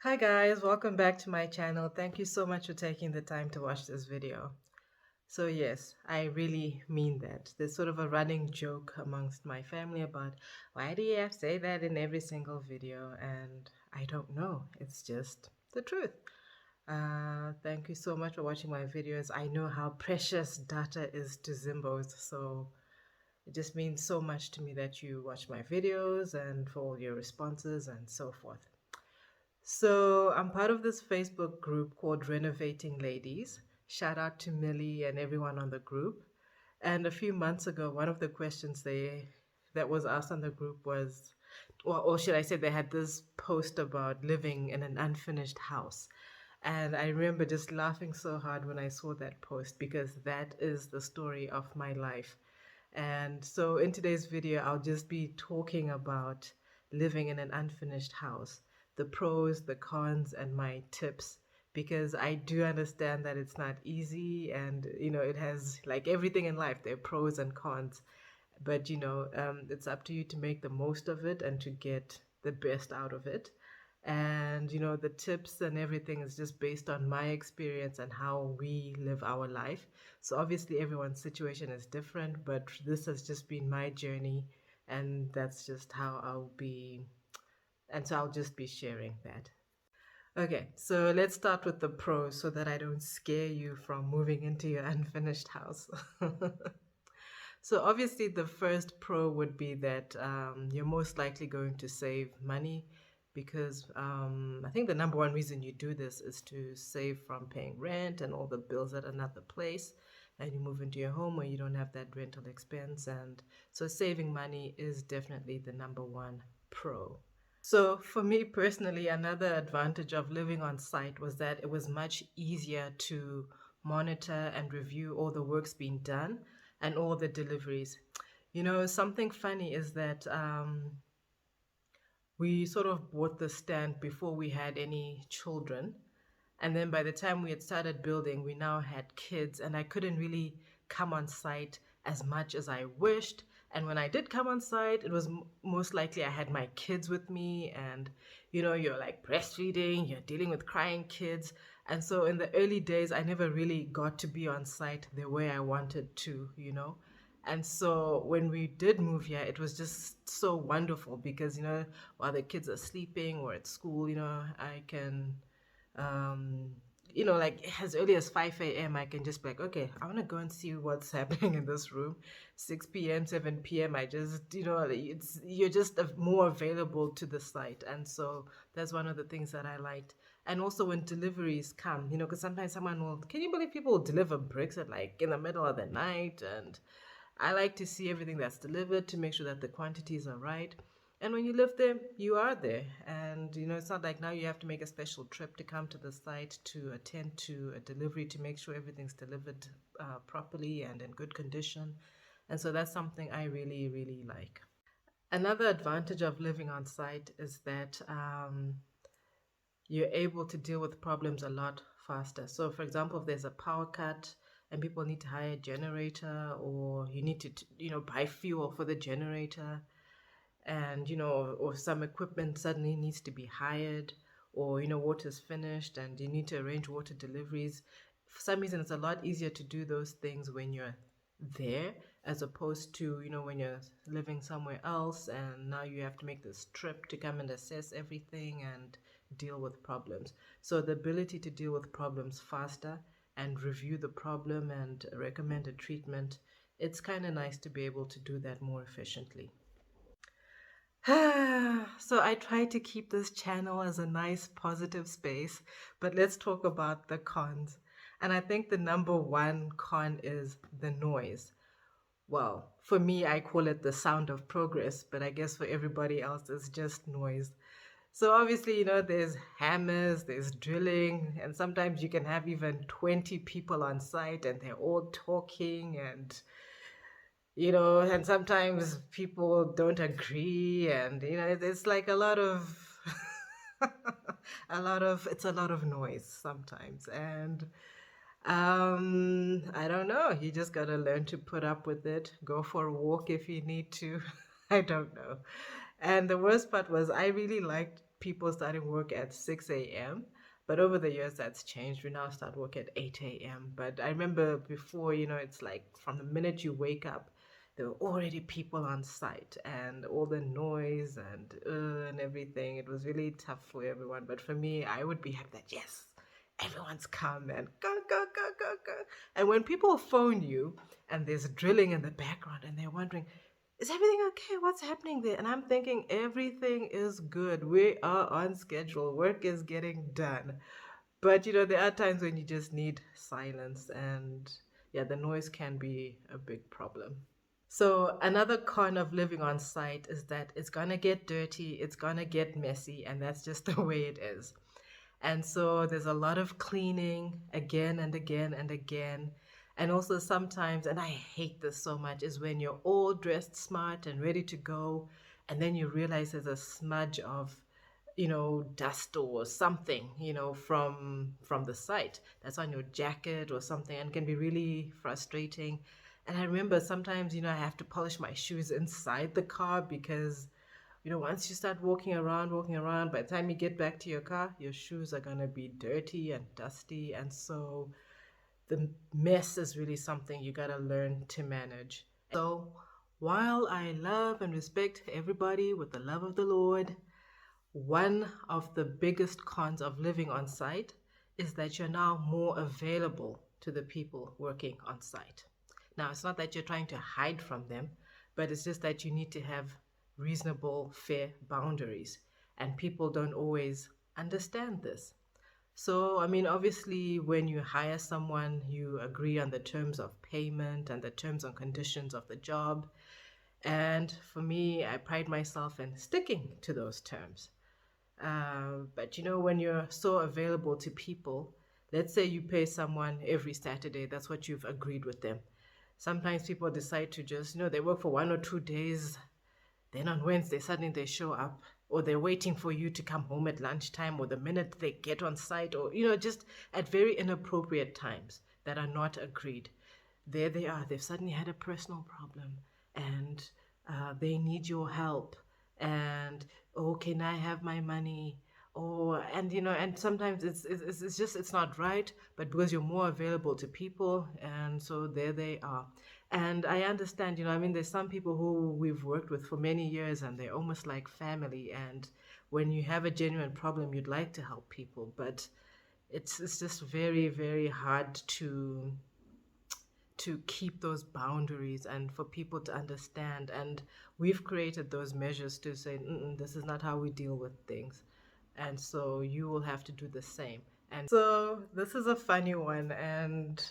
Hi guys, welcome back to my channel. Thank you so much for taking the time to watch this video. So yes, I really mean that. There's sort of a running joke amongst my family about why do you have to say that in every single video? And I don't know. It's just the truth. Thank you so much for watching my videos. I know how precious data is to Zimbos, so it just means so much to me that you watch my videos and for all your responses and so forth. So I'm part of this Facebook group called Renovating Ladies. Shout out to Millie and everyone on the group. And a few months ago, one of the questions that was asked on the group was, or should I say, they had this post about living in an unfinished house. And I remember just laughing so hard when I saw that post because that is the story of my life. And so in today's video, I'll just be talking about living in an unfinished house, the pros, the cons, and my tips, because I do understand that it's not easy and, it has like everything in life, there are pros and cons. But, it's up to you to make the most of it and to get the best out of it. And, the tips and everything is just based on my experience and how we live our life. So obviously everyone's situation is different, but this has just been my journey, and that's just how I'll just be sharing that. Okay, so let's start with the pros so that I don't scare you from moving into your unfinished house. So obviously the first pro would be that you're most likely going to save money because I think the number one reason you do this is to save from paying rent and all the bills at another place, and you move into your home where you don't have that rental expense. And so saving money is definitely the number one pro. So for me personally, another advantage of living on site was that it was much easier to monitor and review all the works being done and all the deliveries. Something funny is that we sort of bought the stand before we had any children. And then by the time we had started building, we now had kids, and I couldn't really come on site as much as I wished. And when I did come on site, it was most likely I had my kids with me, and you're like breastfeeding, you're dealing with crying kids. And so in the early days, I never really got to be on site the way I wanted to. And so when we did move here, it was just so wonderful because, while the kids are sleeping or at school, I can um, like as early as 5 a.m., I can just be like, okay, I want to go and see what's happening in this room. 6 p.m., 7 p.m., I just, you're just more available to the site. And so that's one of the things that I liked. And also when deliveries come, because sometimes someone will, can you believe people will deliver bricks at like in the middle of the night? And I like to see everything that's delivered to make sure that the quantities are right. And when you live there, you are there. And, it's not like now you have to make a special trip to come to the site to attend to a delivery to make sure everything's delivered properly and in good condition. And so that's something I really, really like. Another advantage of living on site is that you're able to deal with problems a lot faster. So, for example, if there's a power cut and people need to hire a generator, or you need to, buy fuel for the generator, and or some equipment suddenly needs to be hired, or water's finished and you need to arrange water deliveries. For some reason it's a lot easier to do those things when you're there, as opposed to when you're living somewhere else and now you have to make this trip to come and assess everything and deal with problems. So the ability to deal with problems faster and review the problem and recommend a treatment, it's kind of nice to be able to do that more efficiently. So I try to keep this channel as a nice positive space, but let's talk about the cons. And I think the number one con is the noise. Well, for me, I call it the sound of progress, but I guess for everybody else, it's just noise. So obviously, there's hammers, there's drilling, and sometimes you can have even 20 people on site and they're all talking, and sometimes people don't agree, and it's like a lot of it's a lot of noise sometimes. And I don't know, you just gotta learn to put up with it, go for a walk if you need to. I don't know. And the worst part was I really liked people starting work at 6 a.m. But over the years, that's changed. We now start work at 8 a.m. But I remember before, it's like from the minute you wake up, there were already people on site and all the noise and everything. It was really tough for everyone. But for me, I would be happy that, yes, everyone's come and go, go, go, go, go. And when people phone you and there's drilling in the background and they're wondering, is everything okay? What's happening there? And I'm thinking everything is good. We are on schedule. Work is getting done. But there are times when you just need silence, and yeah, the noise can be a big problem. So another con of living on site is that it's gonna get dirty, it's gonna get messy, and that's just the way it is. And so there's a lot of cleaning again and again and again. And also sometimes, and I hate this so much, is when you're all dressed smart and ready to go, and then you realize there's a smudge of, dust or something, from the site that's on your jacket or something, and can be really frustrating. And I remember sometimes, I have to polish my shoes inside the car because once you start walking around, by the time you get back to your car, your shoes are going to be dirty and dusty. And so the mess is really something you got to learn to manage. So while I love and respect everybody with the love of the Lord, one of the biggest cons of living on site is that you're now more available to the people working on site. Now, it's not that you're trying to hide from them, but it's just that you need to have reasonable, fair boundaries. And people don't always understand this. So, I mean, obviously, when you hire someone, you agree on the terms of payment and the terms and conditions of the job. And for me, I pride myself in sticking to those terms. But when you're so available to people, let's say you pay someone every Saturday, that's what you've agreed with them. Sometimes people decide to just, they work for 1 or 2 days, then on Wednesday, suddenly they show up, or they're waiting for you to come home at lunchtime, or the minute they get on site, or, just at very inappropriate times that are not agreed. There they are. They've suddenly had a personal problem, and they need your help. And, oh, can I have my money? And sometimes it's just, it's not right, but because you're more available to people, and so there they are. And I understand, I mean, there's some people who we've worked with for many years and they're almost like family. And when you have a genuine problem, you'd like to help people, but it's just very, very hard to keep those boundaries and for people to understand. And we've created those measures to say, this is not how we deal with things. And so you will have to do the same. And so this is a funny one. And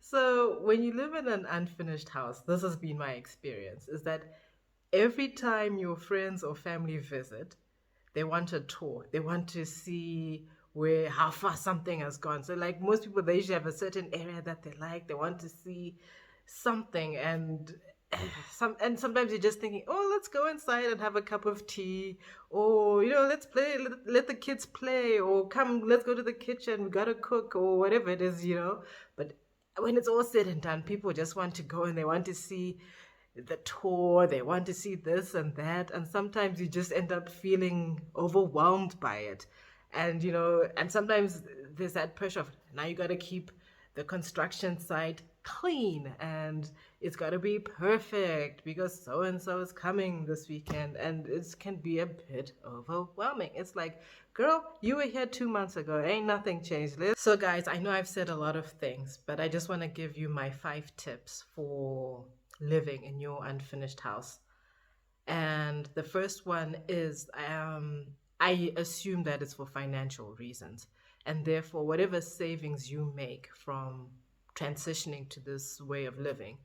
so when you live in an unfinished house, this has been my experience, is that every time your friends or family visit, they want a tour. They want to see how far something has gone. So like most people, they usually have a certain area that they like. They want to see something, and sometimes you're just thinking, oh, let's go inside and have a cup of tea, or let's play, let the kids play, or come, let's go to the kitchen, we gotta cook, or whatever it is, But when it's all said and done, people just want to go and they want to see the tour, they want to see this and that, and sometimes you just end up feeling overwhelmed by it. And and sometimes there's that pressure of, now you got to keep the construction site clean and it's got to be perfect because so and so is coming this weekend, and it can be a bit overwhelming. It's like, girl, you were here 2 months ago, ain't nothing changed. So guys, I know I've said a lot of things, but I just want to give you my 5 tips for living in your unfinished house. And the first one is, I assume that it's for financial reasons, and therefore whatever savings you make from transitioning to this way of living,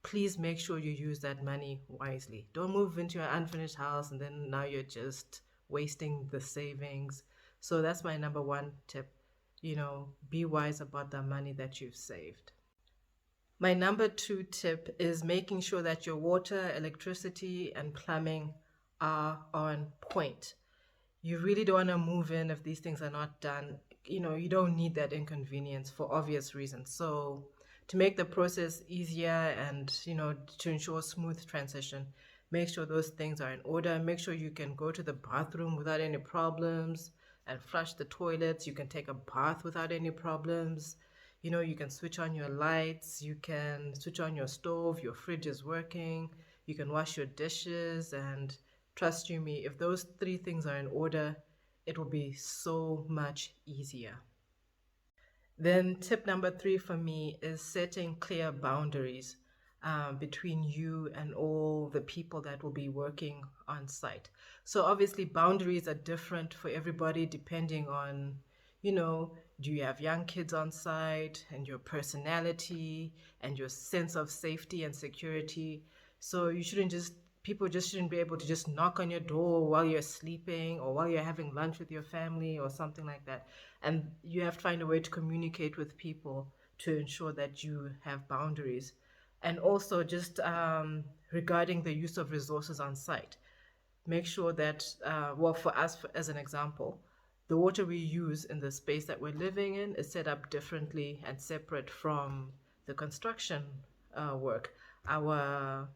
please make sure you use that money wisely. Don't move into an unfinished house and then now you're just wasting the savings. So that's my number 1 tip. Be wise about the money that you've saved. My number 2 tip is making sure that your water, electricity, and plumbing are on point. You really don't want to move in if these things are not done. You don't need that inconvenience for obvious reasons. So To make the process easier and, to ensure smooth transition, make sure those things are in order. Make sure you can go to the bathroom without any problems and flush the toilets. You can take a bath without any problems. You can switch on your lights, you can switch on your stove, your fridge is working, you can wash your dishes, and trust you me, if those three things are in order, it will be so much easier. Then, tip number three for me is setting clear boundaries between you and all the people that will be working on site. So, obviously, boundaries are different for everybody depending on, do you have young kids on site and your personality and your sense of safety and security. So, people just shouldn't be able to just knock on your door while you're sleeping or while you're having lunch with your family or something like that. And you have to find a way to communicate with people to ensure that you have boundaries. And also, just regarding the use of resources on site, make sure that, well, for us, as an example, the water we use in the space that we're living in is set up differently and separate from the construction work. Our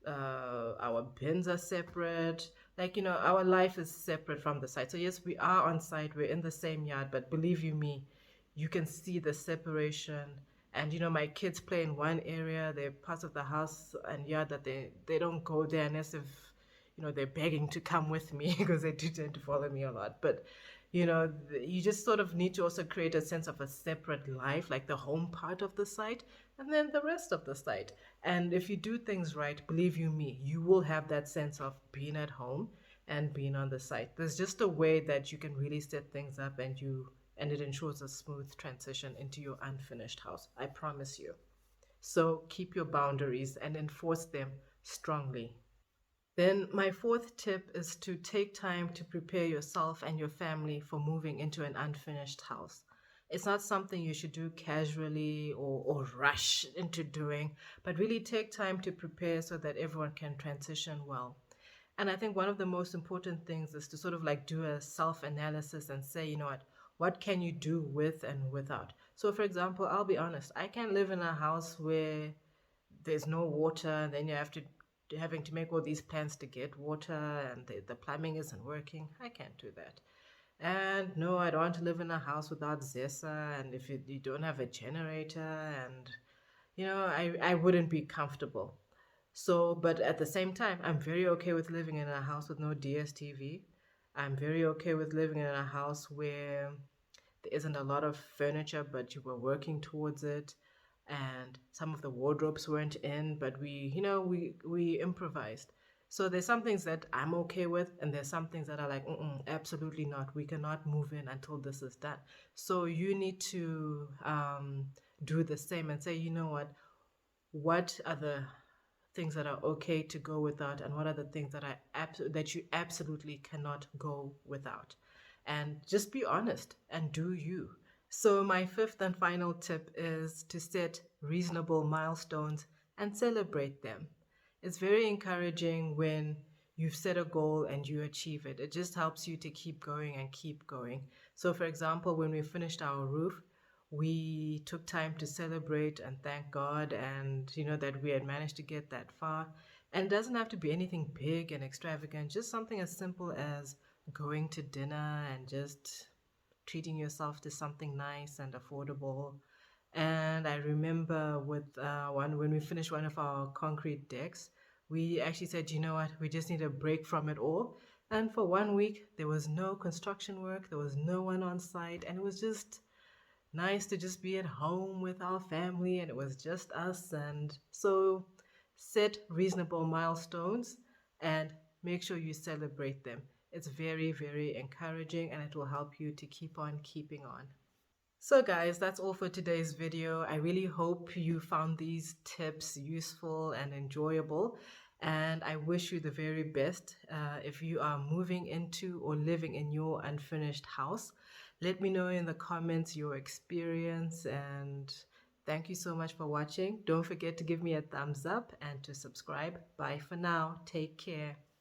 our bins are separate. Like, our life is separate from the site. So, yes, we are on site, we're in the same yard, but believe you me, you can see the separation. And, my kids play in one area, they're parts of the house and yard that they don't go there unless if, they're begging to come with me because they do tend to follow me a lot. But, you just sort of need to also create a sense of a separate life, like the home part of the site and then the rest of the site. And if you do things right, believe you me, you will have that sense of being at home and being on the site. There's just a way that you can really set things up and it ensures a smooth transition into your unfinished house. I promise you. So keep your boundaries and enforce them strongly. Then, my fourth tip is to take time to prepare yourself and your family for moving into an unfinished house. It's not something you should do casually or rush into doing, but really take time to prepare so that everyone can transition well. And I think one of the most important things is to sort of like do a self analysis and say, what can you do with and without? So, for example, I'll be honest, I can't live in a house where there's no water, and then you have to having to make all these plans to get water, and the plumbing isn't working. I can't do that. And no, I don't want to live in a house without Zesa, and if you don't have a generator, and I wouldn't be comfortable. So, but at the same time, I'm very okay with living in a house with no DSTV. I'm very okay with living in a house where there isn't a lot of furniture, but you were working towards it. And some of the wardrobes weren't in, but we improvised. So there's some things that I'm okay with, and there's some things that are like, absolutely not. We cannot move in until this is done. So you need to do the same and say, what are the things that are okay to go without, and what are the things that that you absolutely cannot go without, and just be honest and do you. So my fifth and final tip is to set reasonable milestones and celebrate them. It's very encouraging when you've set a goal and you achieve it. It just helps you to keep going and keep going. So, for example, when we finished our roof, we took time to celebrate and thank God, and that we had managed to get that far. And it doesn't have to be anything big and extravagant, just something as simple as going to dinner and just treating yourself to something nice and affordable. And I remember with one when we finished one of our concrete decks, we actually said, you know what, we just need a break from it all. And for 1 week, there was no construction work, there was no one on site, and it was just nice to just be at home with our family, and it was just us. And so set reasonable milestones and make sure you celebrate them. It's very, very encouraging, and it will help you to keep on keeping on. So guys, that's all for today's video. I really hope you found these tips useful and enjoyable, and I wish you the very best if you are moving into or living in your unfinished house. Let me know in the comments your experience, and thank you so much for watching. Don't forget to give me a thumbs up and to subscribe. Bye for now. Take care.